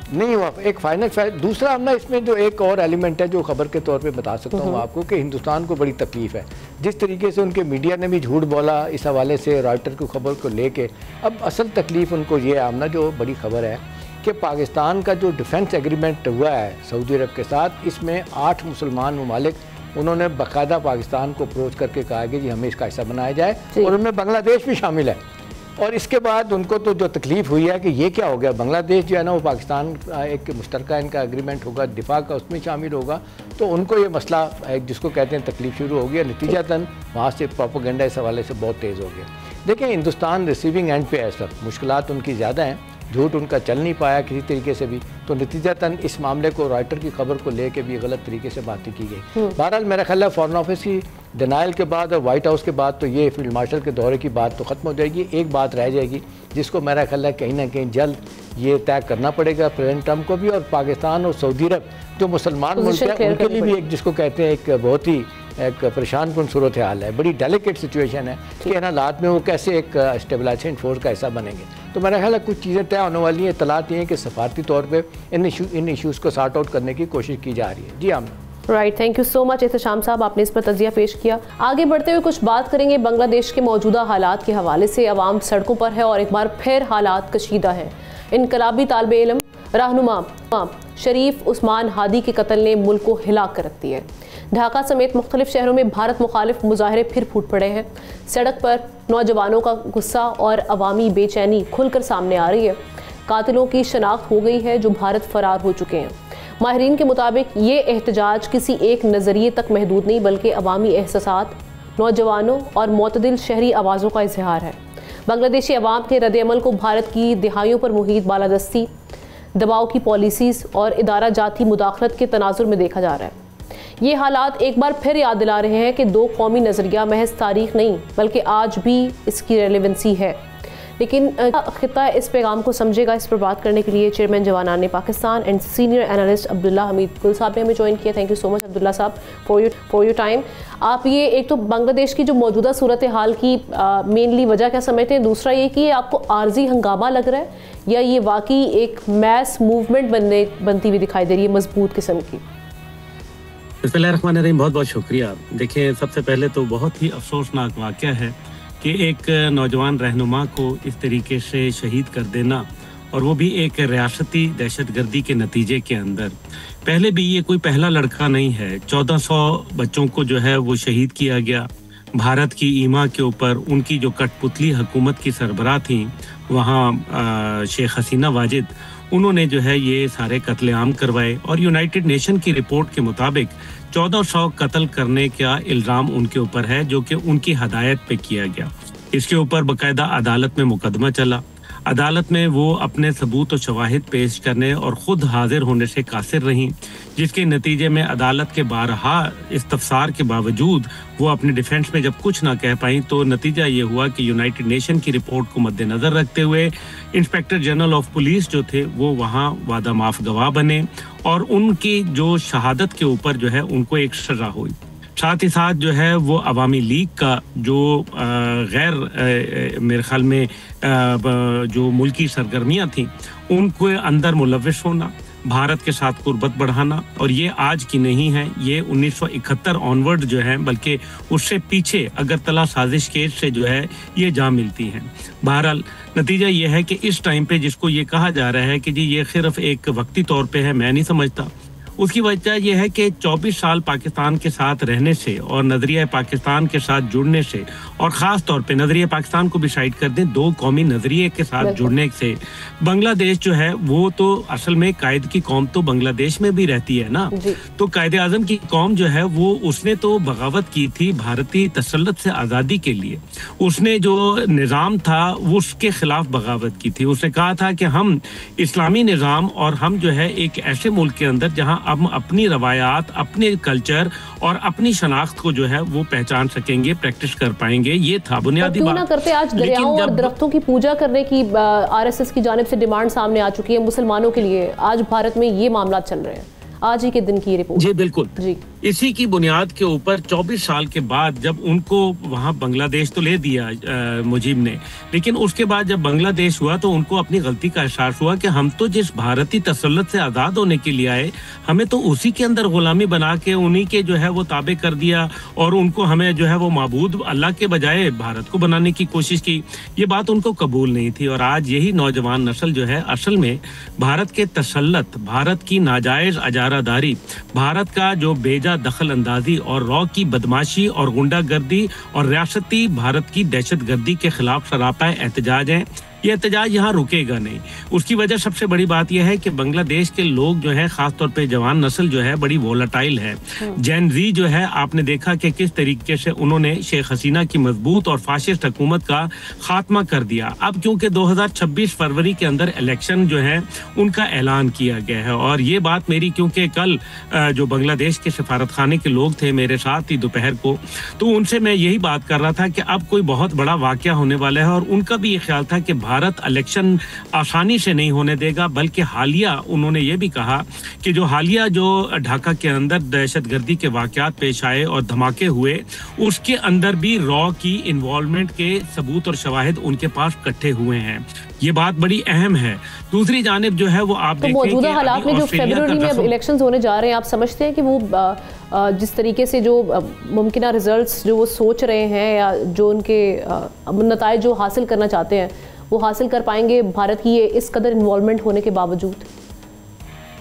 नहीं हुआ एक फाइनल। दूसरा हम ना इसमें जो एक और एलिमेंट है जो खबर के तौर पे बता सकता हूँ आपको कि हिंदुस्तान को बड़ी तकलीफ़ है जिस तरीके से उनके मीडिया ने भी झूठ बोला इस हवाले से रॉयटर की खबर को लेके। अब असल तकलीफ़ उनको ये आमना जो बड़ी खबर है कि पाकिस्तान का जो डिफेंस एग्रीमेंट हुआ है सऊदी अरब के साथ, इसमें 8 मुसलमान ममालिक उन्होंने बाकायदा पाकिस्तान को अप्रोच करके कहा कि जी हमें इसका हिस्सा बनाया जाए और उनमें बांग्लादेश भी शामिल है। और इसके बाद उनको तो जो तकलीफ़ हुई है कि ये क्या हो गया, बांग्लादेश जो है ना वो पाकिस्तान एक मुश्तरका इनका एग्रीमेंट होगा दिफा का, उसमें शामिल होगा। तो उनको ये मसला एक जिसको कहते हैं तकलीफ शुरू हो गया। नतीजतन वहाँ से प्रोपेगेंडा इस हवाले से बहुत तेज़ हो गया। देखिए हिंदुस्तान रिसीविंग एंड पे है, सब मुश्किलात उनकी ज़्यादा हैं, झूठ उनका चल नहीं पाया किसी तरीके से भी। तो नतीजतन इस मामले को रॉयटर की खबर को लेके भी गलत तरीके से बातें की गई। बहरहाल मेरा ख्याल है फॉरेन ऑफिस की डिनाइल के बाद और वाइट हाउस के बाद तो ये फील्ड मार्शल के दौरे की बात तो ख़त्म हो जाएगी। एक बात रह जाएगी जिसको मेरा ख्याल है कहीं ना कहीं जल्द ये तय करना पड़ेगा प्रेसिडेंट ट्रंप को भी, और पाकिस्तान और सऊदी अरब जो मुसलमान मुल्क हैं उनके लिए भी एक जिसको कहते हैं एक बहुत ही एक परेशान कुन सूरत हाल है, बड़ी डेलिकेट सिचुएशन है कि इन हालात में वो कैसे एक स्टेबलाइजेशन फोर्स का हिस्सा बनेंगे। तो मेरा ख्याल है कुछ चीज़ें तय होने वाली हैं। इत्तलात ये हैं कि सफारती तौर पर इन इशूज़ को सॉर्ट आउट करने की कोशिश की जा रही है। जी Amna right, thank you so much Ehtesham sahab, आपने इस पर तजिया पेश किया। आगे बढ़ते हुए कुछ बात करेंगे बांग्लादेश के मौजूदा हालात के हवाले से। अवाम सड़कों पर है और एक बार फिर हालात कशीदा है। इनकलाबी तालिबे इल्म रहनुमा शरीफ उस्मान हादी के कत्ल ने मुल्क को हिला कर रख दिया है। ढाका समेत मुख्तलिफ शहरों में भारत मुखालिफ मुजाहरे फिर फूट पड़े हैं। सड़क पर नौजवानों का गुस्सा और अवामी बेचैनी खुलकर सामने आ रही है। कातिलों की शनाख्त हो गई है जो भारत फरार हो चुके हैं। माहिरीन के मुताबिक ये एहतजाज किसी एक नज़रिए तक महदूद नहीं बल्कि अवामी एहसासात, नौजवानों और मोतदिल शहरी आवाज़ों का इजहार है। बांग्लादेशी अवाम के रद्द-ए-अमल को भारत की दिहाइयों पर मुहित बालादस्ती, दबाव की पॉलिसीज़ और इदारा जाती मुदाखलत के तनाजुर में देखा जा रहा है। ये हालात एक बार फिर याद दिला रहे हैं कि दो कौमी नज़रिया महज तारीख नहीं बल्कि आज भी इसकी रेलेवेंसी है। लेकिन खिता इस पैगाम को समझेगा। इस पर बात करने के लिए chairman Jawanane Pakistan and senior analyst Abdullah Hamid Gul sahab ने हमें ज्वाइन किया। Thank you so much Abdullah sahab for your time. आप ये एक तो बांग्लादेश की जो मौजूदा सूरत हाल की मेनली वजह क्या समझते हैं, दूसरा ये कि आपको आर्जी हंगामा लग रहा है या ये वाकई एक मैस मूवमेंट बनती हुई दिखाई दे रही है मजबूत किस्म की? बिस्मिल्लाहिर्रहमानिर्रहीम, बहुत बहुत शुक्रिया। देखिए, सबसे पहले तो बहुत ही अफसोसनाक वाक़या है कि एक नौजवान रहनुमा को इस तरीके से शहीद कर देना, और वो भी एक रियासती दहशतगर्दी के नतीजे के अंदर। पहले भी ये कोई पहला लड़का नहीं है। 1400 बच्चों को जो है वो शहीद किया गया। भारत की ईमा के ऊपर उनकी जो कठपुतली हुकूमत की सरबराह थी वहाँ शेख हसीना वाजिद, उन्होंने जो है ये सारे कत्लेआम करवाए और यूनाइटेड नेशन की रिपोर्ट के मुताबिक 1400 कत्ल करने का इल्ज़ाम उनके ऊपर है जो कि उनकी हदायत पे किया गया। इसके ऊपर बाकायदा अदालत में मुकदमा चला। अदालत में वो अपने सबूत और शवाहिद पेश करने और ख़ुद हाजिर होने से कासिर रहीं, जिसके नतीजे में अदालत के बारहा इस्तफसार के बावजूद वो अपने डिफेंस में जब कुछ ना कह पाई तो नतीजा ये हुआ कि यूनाइटेड नेशन की रिपोर्ट को मद्देनज़र रखते हुए इंस्पेक्टर जनरल ऑफ पुलिस जो थे वो वहाँ वादा माफ गवाह बने और उनकी जो शहादत के ऊपर जो है उनको एक सज़ा हुई। साथ ही साथ जो है वो अवामी लीग का जो गैर मेरे ख्याल में जो मुल्की सरगर्मियाँ थीं उनको अंदर मुलविस होना, भारत के साथ कुर्बत बढ़ाना, और ये आज की नहीं है, ये 1971 ऑनवर्ड जो है, बल्कि उससे पीछे अगरतला साजिश केस से जो है ये जा मिलती हैं। बहरहाल नतीजा ये है कि इस टाइम पे जिसको ये कहा जा रहा है कि जी ये सिर्फ एक वक्ती तौर पे है, मैं नहीं समझता। उसकी वजह यह है कि 24 साल पाकिस्तान के साथ रहने से और नज़रिया पाकिस्तान के साथ जुड़ने से, और ख़ास तौर पे नज़रिया पाकिस्तान को भी साइड कर दें, दो कौमी नज़रिए के साथ जुड़ने से बांग्लादेश जो है वो तो असल में कायद की कौम तो बांग्लादेश में भी रहती है ना। तो कायदे आज़म की कौम जो है वो उसने तो बगावत की थी भारतीय तसल्लुत से आज़ादी के लिए। उसने जो निज़ाम था वो उसके ख़िलाफ़ बगावत की थी। उसने कहा था कि हम इस्लामी निज़ाम और हम जो है एक ऐसे मुल्क के अंदर जहाँ हम अपनी रवायात, अपने कल्चर और अपनी शनाख्त को जो है वो पहचान सकेंगे, प्रैक्टिस कर पाएंगे। ये था बुनियादी बात। क्यों ना करते? आज दरियाओं और दरख्तों की पूजा करने की आरएसएस की जानिब से डिमांड सामने आ चुकी है मुसलमानों के लिए। आज भारत में ये मामला चल रहे हैं, आज ही के दिन की रिपोर्ट। जी बिल्कुल जी। इसी की बुनियाद के ऊपर 24 साल के बाद जब उनको वहाँ बांग्लादेश तो ले दिया मुजीब ने, लेकिन उसके बाद जब बांग्लादेश हुआ तो उनको अपनी गलती का एहसास हुआ कि हम तो जिस भारतीय तसल्लुत से आज़ाद होने के लिए आए, हमें तो उसी के अंदर गुलामी बना के उन्हीं के जो है वो ताबे कर दिया और उनको हमें जो है वो माबूद अल्लाह के बजाय भारत को बनाने की कोशिश की। ये बात उनको कबूल नहीं थी और आज यही नौजवान नस्ल जो है असल में भारत के तसल्लुत, भारत की नाजायज़ अजारादारी, भारत का जो बेजा दखल अंदाजी और रॉ की बदमाशी और गुंडागर्दी और रियासती भारत की दहशतगर्दी के खिलाफ सरापा एहतजाज हैं। ये एहतजाज यहाँ रुकेगा नहीं। उसकी वजह सबसे बड़ी बात यह है कि बांग्लादेश के लोग जो है खासतौर पे जवान नस्ल जो है बड़ी वोलाटाइल है। जैन जी जो है आपने देखा कि किस तरीके से उन्होंने शेख हसीना की मजबूत और फाशिस्ट हुकूमत का खात्मा कर दिया। अब क्योंकि 2026 फरवरी के अंदर इलेक्शन जो है उनका ऐलान किया गया है और ये बात मेरी क्योंकि कल जो बांग्लादेश के सफारत खाने के लोग थे मेरे साथ ही दोपहर को, तो उनसे मैं यही बात कर रहा था कि अब कोई बहुत बड़ा वाकया होने वाला है और उनका भी ये ख्याल था कि भारत इलेक्शन आसानी से नहीं होने देगा, बल्कि हालिया उन्होंने ये भी कहा कि जो हालिया जो ढाका के अंदर दहशतगर्दी के वाकयात पेश आए और धमाके हुए उसके अंदर भी रॉ की इन्वॉल्वमेंट के सबूत और शवाहिद उनके पास इकट्ठे हुए हैं। ये बात बड़ी अहम है। दूसरी जानिब जो है वो आप तो मौजूदा हालात में जो फरवरी में अब इलेक्शंस होने जा रहे हैं, आप समझते हैं कि वो जिस तरीके से जो मुमकिन रिजल्ट्स जो वो सोच रहे हैं या जो उनके नताइज जो हासिल करना चाहते हैं वो हासिल कर पाएंगे भारत की ये इस कदर इन्वॉल्वमेंट होने के बावजूद?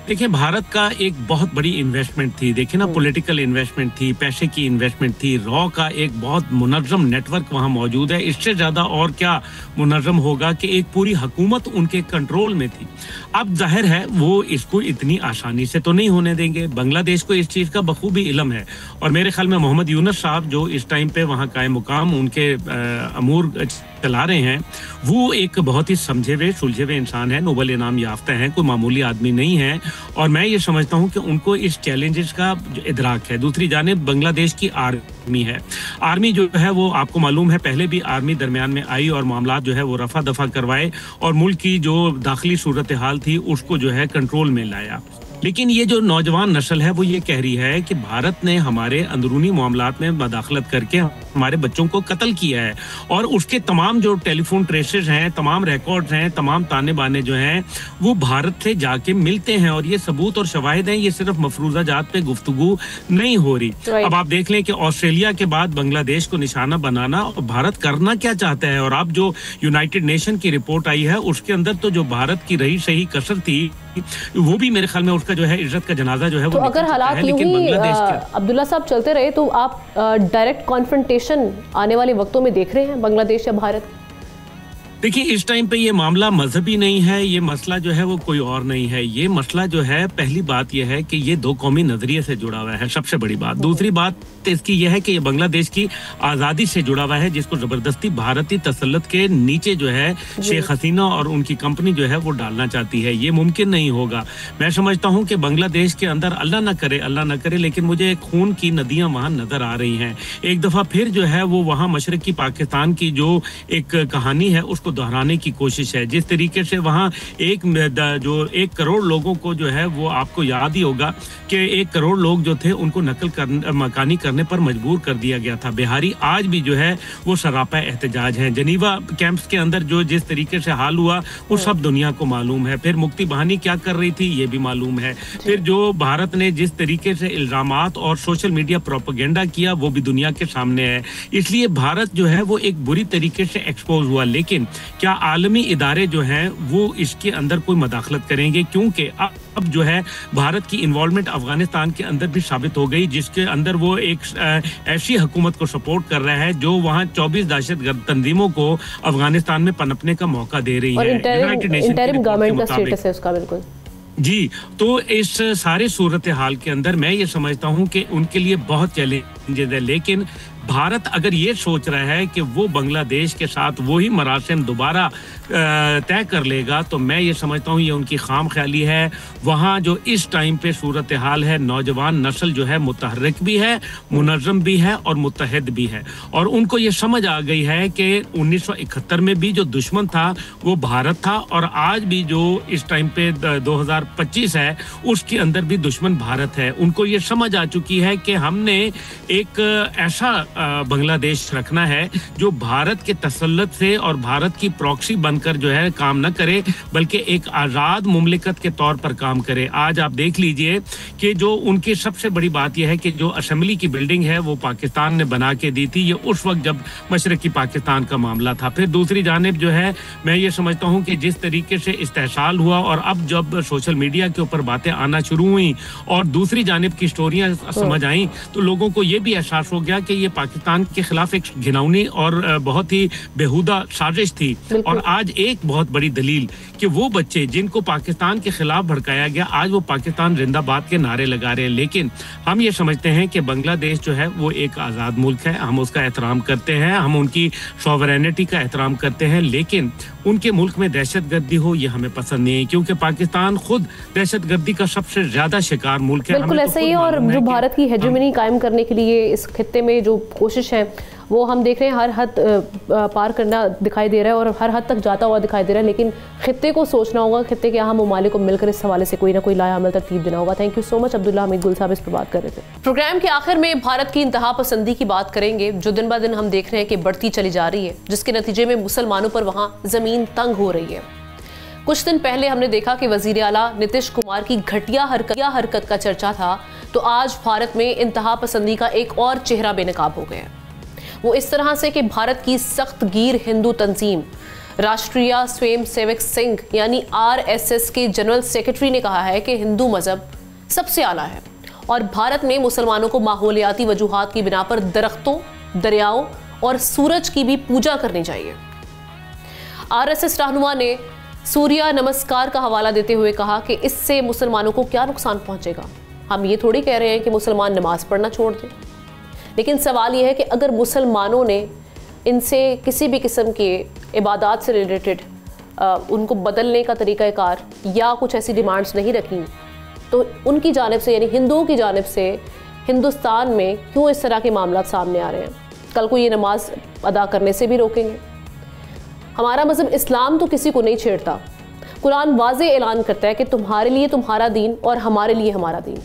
देखिए, भारत का एक बहुत बड़ी इन्वेस्टमेंट थी, देखिए ना, पॉलिटिकल इन्वेस्टमेंट थी, पैसे की इन्वेस्टमेंट थी, रॉ का एक बहुत मुनज़्ज़म नेटवर्क वहाँ मौजूद है। इससे ज़्यादा और क्या मुनज़्ज़म होगा कि एक पूरी हुकूमत उनके कंट्रोल में थी। अब जाहिर है वो इसको इतनी आसानी से तो नहीं होने देंगे। बांग्लादेश को इस चीज़ का बखूबी इल्म है और मेरे ख्याल में मोहम्मद यूनुस साहब जो इस टाइम पे वहाँ कायम मुकाम उनके अमूर चला रहे हैं, वो एक बहुत ही समझे हुए सुलझे हुए इंसान है, नोबेल इनाम याफ्ता हैं, कोई मामूली आदमी नहीं है। और मैं ये समझता हूँ कि उनको इस चैलेंजेस का इदराक है। दूसरी जानिब बांग्लादेश की आर्मी है, आर्मी जो है वो आपको मालूम है पहले भी आर्मी दरमियान में आई और मामला जो है वो रफा दफा करवाए और मुल्क की जो दाखिली सूरत हाल थी उसको जो है कंट्रोल में लाया। लेकिन ये जो नौजवान नस्ल है वो ये कह रही है कि भारत ने हमारे अंदरूनी मामलात में मदाखलत करके हमारे बच्चों को कत्ल किया है और उसके तमाम जो टेलीफोन ट्रेसेस हैं, तमाम रिकॉर्ड्स हैं, तमाम ताने बाने जो हैं वो भारत से जाके मिलते हैं और ये सबूत और शवाहिद हैं। ये सिर्फ मफरूजा जात पे गुफ्तगू नहीं हो रही। अब आप देख लें कि ऑस्ट्रेलिया के बाद बांग्लादेश को निशाना बनाना और भारत करना क्या चाहता है। और अब जो यूनाइटेड नेशन की रिपोर्ट आई है उसके अंदर तो जो भारत की रही सही कसर थी वो भी मेरे ख्याल में उसका जो है इज्जत का जनाजा जो है तो अगर हालात यूं ही अब्दुल्ला साहब चलते रहे तो आप डायरेक्ट कॉन्फ्रंटेशन आने वाले वक्तों में देख रहे हैं बांग्लादेश या भारत? देखिए, इस टाइम पे ये मामला मजहबी नहीं है, ये मसला जो है वो कोई और नहीं है। ये मसला जो है, पहली बात ये है कि ये दो कौमी नजरिए से जुड़ा हुआ है, सबसे बड़ी बात। दूसरी बात इसकी यह है कि ये बांग्लादेश की आज़ादी से जुड़ा हुआ है जिसको जबरदस्ती भारतीय तसल्लुत के नीचे जो है शेख हसीना और उनकी कंपनी जो है वो डालना चाहती है। ये मुमकिन नहीं होगा। मैं समझता हूँ कि बांग्लादेश के अंदर अल्लाह न करे लेकिन मुझे खून की नदियाँ वहाँ नजर आ रही हैं। एक दफ़ा फिर जो है वो वहाँ मशरक़ी पाकिस्तान की जो एक कहानी है उसको दोहराने की कोशिश है। जिस तरीके से वहाँ 1 करोड़ लोगों को जो है वो आपको याद ही होगा कि 1 करोड़ लोग जो थे उनको मकानी करने पर मजबूर कर दिया गया था। बिहारी आज भी जो है वो सरापा एहतजाज हैं। जनीवा कैंप्स के अंदर जो जिस तरीके से हाल हुआ वो सब दुनिया को मालूम है। फिर मुक्ति बहानी क्या कर रही थी ये भी मालूम है। फिर जो भारत ने जिस तरीके से इल्जामात और सोशल मीडिया प्रोपेगेंडा किया वो भी दुनिया के सामने है। इसलिए भारत जो है वो एक बुरी तरीके से एक्सपोज हुआ। लेकिन क्या आलमी इदारे जो हैं वो इसके अंदर कोई मदाखलत करेंगे? क्योंकि अब जो है भारत की इन्वॉल्वमेंट अफगानिस्तान के अंदर भी साबित हो गई जिसके अंदर वो एक ऐसी हुकूमत को सपोर्ट कर रहा है जो वहाँ 24 दहशतगर्द तंजीमों को अफगानिस्तान में पनपने का मौका दे रही है। इंटरिम गवर्नमेंट का स्टेटस है उसका। बिल्कुल जी। तो इस सारे सूरत हाल के अंदर मैं ये समझता हूँ कि उनके लिए बहुत चैलेंजेस है। लेकिन भारत अगर ये सोच रहा है कि वो बांग्लादेश के साथ वही मरासिम दोबारा तय कर लेगा तो मैं ये समझता हूँ ये उनकी खाम ख्याली है। वहाँ जो इस टाइम पे सूरत हाल है, नौजवान नस्ल जो है मुतहर्रिक भी है, मुनज़्ज़म भी है और मुत्तहिद भी है और उनको ये समझ आ गई है कि 1971 में भी जो दुश्मन था वो भारत था और आज भी जो इस टाइम पे 2025 है उसके अंदर भी दुश्मन भारत है। उनको ये समझ आ चुकी है कि हमने एक ऐसा बांग्लादेश रखना है जो भारत के तसल्लुत से और भारत की प्रॉक्सी बनकर जो है काम न करे बल्कि एक आज़ाद मुमलिकत के तौर पर काम करे। आज आप देख लीजिए कि जो उनकी सबसे बड़ी बात यह है कि जो असेंबली की बिल्डिंग है वो पाकिस्तान ने बना के दी थी। ये उस वक्त जब मशरक़ी पाकिस्तान का मामला था। फिर दूसरी जानिब जो है मैं ये समझता हूँ कि जिस तरीके से इस्तेहसाल हुआ और अब जब सोशल मीडिया के ऊपर बातें आना शुरू हुई और दूसरी जानिब की स्टोरियाँ समझ आई तो लोगों को ये भी एहसास हो गया कि ये पाकिस्तान के खिलाफ एक घिनौनी और बहुत ही बेहुदा साजिश थी। और आज एक बहुत बड़ी दलील कि वो बच्चे जिनको पाकिस्तान के खिलाफ भड़काया गया आज वो पाकिस्तान जिंदाबाद के नारे लगा रहे हैं। लेकिन हम ये समझते हैं कि बांग्लादेश जो है वो एक आज़ाद मुल्क है, हम उसका एहतराम करते हैं, हम उनकी सॉवरेनिटी का एहतराम करते हैं। लेकिन उनके मुल्क में दहशतगर्दी हो ये हमें पसंद नहीं है क्योंकि पाकिस्तान खुद दहशतगर्दी का सबसे ज्यादा शिकार मुल्क है। बिल्कुल ऐसा ही है। और जो भारत की हेजेमनी कायम करने के लिए इस खित्ते में जो कोशिश है वो हम देख रहे हैं हर हद पार करना दिखाई दे रहा है और हर हद तक जाता हुआ दिखाई दे रहा है। लेकिन खित्ते को सोचना होगा, खित्ते के अहम ममालिक को मिलकर इस हवाले से कोई ना कोई लाया अमल तरतीब देना होगा। Thank you so much Abdullah Hamid Gul साहब इस पर बात कर रहे थे। प्रोग्राम के आखिर में भारत की इंतहा पसंदी की बात करेंगे जो दिन ब दिन हम देख रहे हैं कि बढ़ती चली जा रही है जिसके नतीजे में मुसलमानों पर वहाँ जमीन तंग हो रही है। कुछ दिन पहले हमने देखा कि वजीर आला नीतीश कुमार की घटिया हरकत का चर्चा था तो आज भारत में इंतहा पसंदी का एक और चेहरा बेनकाब हो गया। वो इस तरह से कि भारत की सख्त गिर हिंदू तंजीम राष्ट्रीय स्वयंसेवक संघ यानी RSS के जनरल सेक्रेटरी ने कहा है कि हिंदू मजहब सबसे आला है और भारत में मुसलमानों को माहौलियाती वजूहात की बिना पर दरख्तों, दरियाओं और सूरज की भी पूजा करनी चाहिए। RSS रहनुमा ने सूर्य नमस्कार का हवाला देते हुए कहा कि इससे मुसलमानों को क्या नुकसान पहुंचेगा। हम ये थोड़ी कह रहे हैं कि मुसलमान नमाज पढ़ना छोड़ दें, लेकिन सवाल यह है कि अगर मुसलमानों ने इनसे किसी भी किस्म के इबादत से रिलेटेड उनको बदलने का तरीक़ाकार या कुछ ऐसी डिमांड्स नहीं रखी, तो उनकी जानिब से यानी हिंदुओं की जानिब से हिंदुस्तान में क्यों इस तरह के मामला सामने आ रहे हैं? कल को ये नमाज अदा करने से भी रोकेंगे। हमारा मज़हब इस्लाम तो किसी को नहीं छेड़ता। कुरान वाज़े ऐलान करता है कि तुम्हारे लिए तुम्हारा दीन और हमारे लिए हमारा दीन,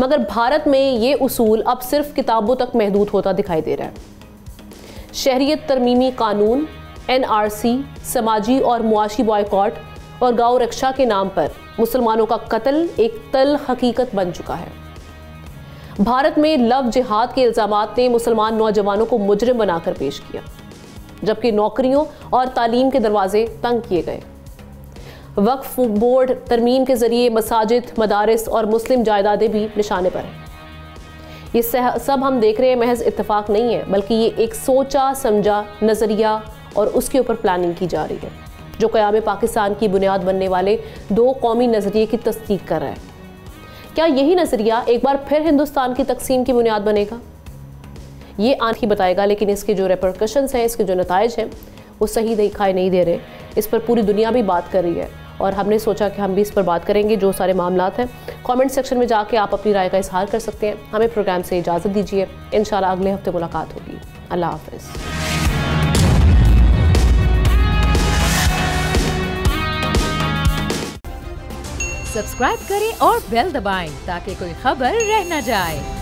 मगर भारत में ये उसूल अब सिर्फ किताबों तक महदूद होता दिखाई दे रहा है। शहरियत तरमीमी कानून, NRC, समाजी और मुआशी बॉयकॉट और गौ रक्षा के नाम पर मुसलमानों का कत्ल एक तल हकीकत बन चुका है। भारत में लव जिहाद के इल्ज़ामात ने मुसलमान नौजवानों को मुजरिम बनाकर पेश किया, जबकि नौकरियों और तालीम के दरवाजे तंग किए गए। वक्फ बोर्ड तरमीम के जरिए मसाजिद, मदारिस और मुस्लिम जायदादें भी निशाने पर हैं। ये सब हम देख रहे हैं महज इत्तेफाक नहीं है, बल्कि ये एक सोचा समझा नज़रिया और उसके ऊपर प्लानिंग की जा रही है, जो क़याम पाकिस्तान की बुनियाद बनने वाले 2 कौमी नज़रिए की तस्दीक कर रहा है। क्या यही नज़रिया एक बार फिर हिंदुस्तान की तकसीम की बुनियाद बनेगा? ये आंख ही बताएगा, लेकिन इसके जो रेपरकशंस हैं, इसके जो नताइज हैं, वो सही दिखाई नहीं दे रहे। इस पर पूरी दुनिया भी बात कर रही है और हमने सोचा कि हम भी इस पर बात करेंगे। जो सारे मामलात हैं, कमेंट सेक्शन में जाके आप अपनी राय का इजहार कर सकते हैं। हमें प्रोग्राम से इजाज़त दीजिए। इंशाल्लाह अगले हफ्ते मुलाकात होगी। अल्लाह हाफ़िज़। सब्सक्राइब करें और बेल दबाएं ताकि कोई खबर रह न जाए।